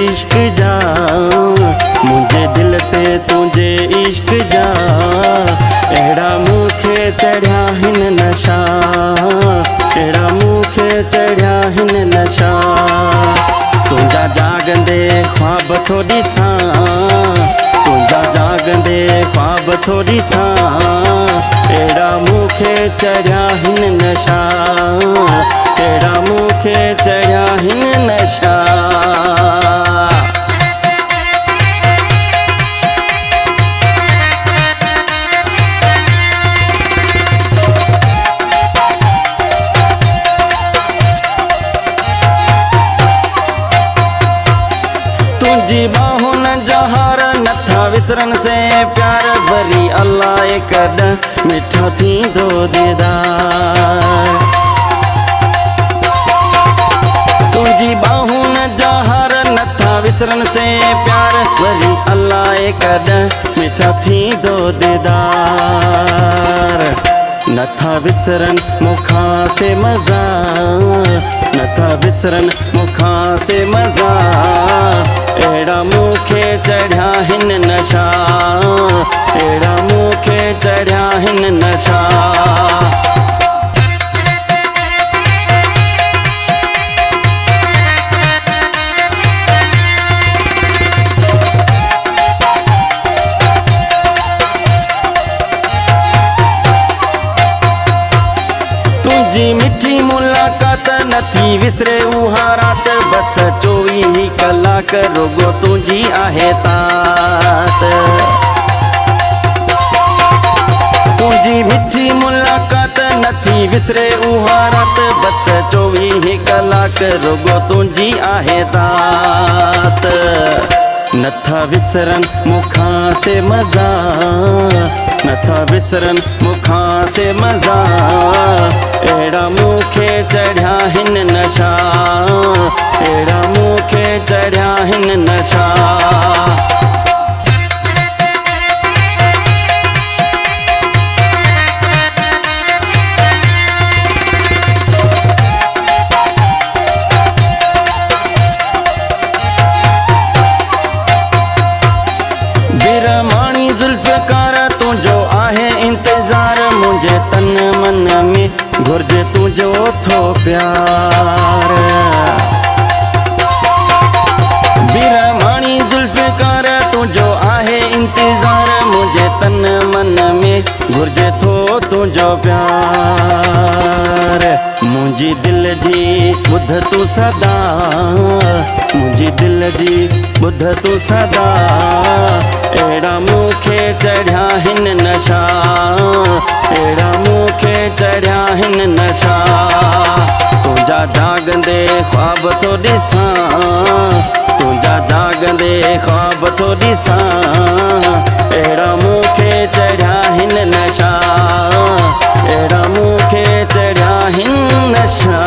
इश्क जा, मुझे दिल ते तुझे इश्क जा, एड़ा मुखे चढ़िया हिन नशा, एड़ा मुखे चढ़िया हिन नशा। तुझा जागंदे ख्वाब थो ॾिसां, तुझा जागंदे ख्वाब थो ॾिसां, एड़ा मुखे चढ़िया हिन नशा, एड़ा मुखे चढ़िया हिन नशा। तुझी बाहुन जहार नथा विसरन से प्यार भरी अल्लाह कद मिठा थी दो दीदार। तुझी बाहुन जहार नथा विसरन से प्यार भरी अल्लाह कद मिठा थी दो दीदार। नथा विसरन मुखा से मजा, नथा विसरन मुखा से मजा, एड़ा मुखे चढ़िया हिन नशा, एड़ा मुखे चढ़िया हिन नशा। तुझी मिठी मुलाकात नथी विसरे उहा रात, बस 24 कलाक रुगो तुझी आहे तात। तुझी मिठी मुलाकात नथी विसरे उहा रात, बस 24 कलाक रुगो तुझी आहे तात। नथा विसरन मुखा से मजा, नथा विसरन मुखा से मजा, एड़ा मुखे चढ़िया हिन नशा, एड़ा मुखे चढ़िया हिन नशा। बिरमानी जुल्फ़कार तुझो आहे इंतजार, मुझे तन मन में घुर्जे तुझो थो प्यार। बिरमानी जुल्फ़कार तुझो आहे इंतजार, मुझे तन मन में घुर्जे थो तुझो प्यार। मुझी दिल जी बुध तू सदा, मुझी दिल जी बुध तू सदा, एड़ा मुखे चढ़िया हिन नशा, एड़ा मुखे चढ़िया हिन नशा। तुझा जागंदे ख्वाब थो ॾिसां, तुझा जागंदे ख्वाब थो ॾिसां, एड़ा मुखे चढ़िया हिन नशा, एड़ा मुखे चढ़िया हिन नशा।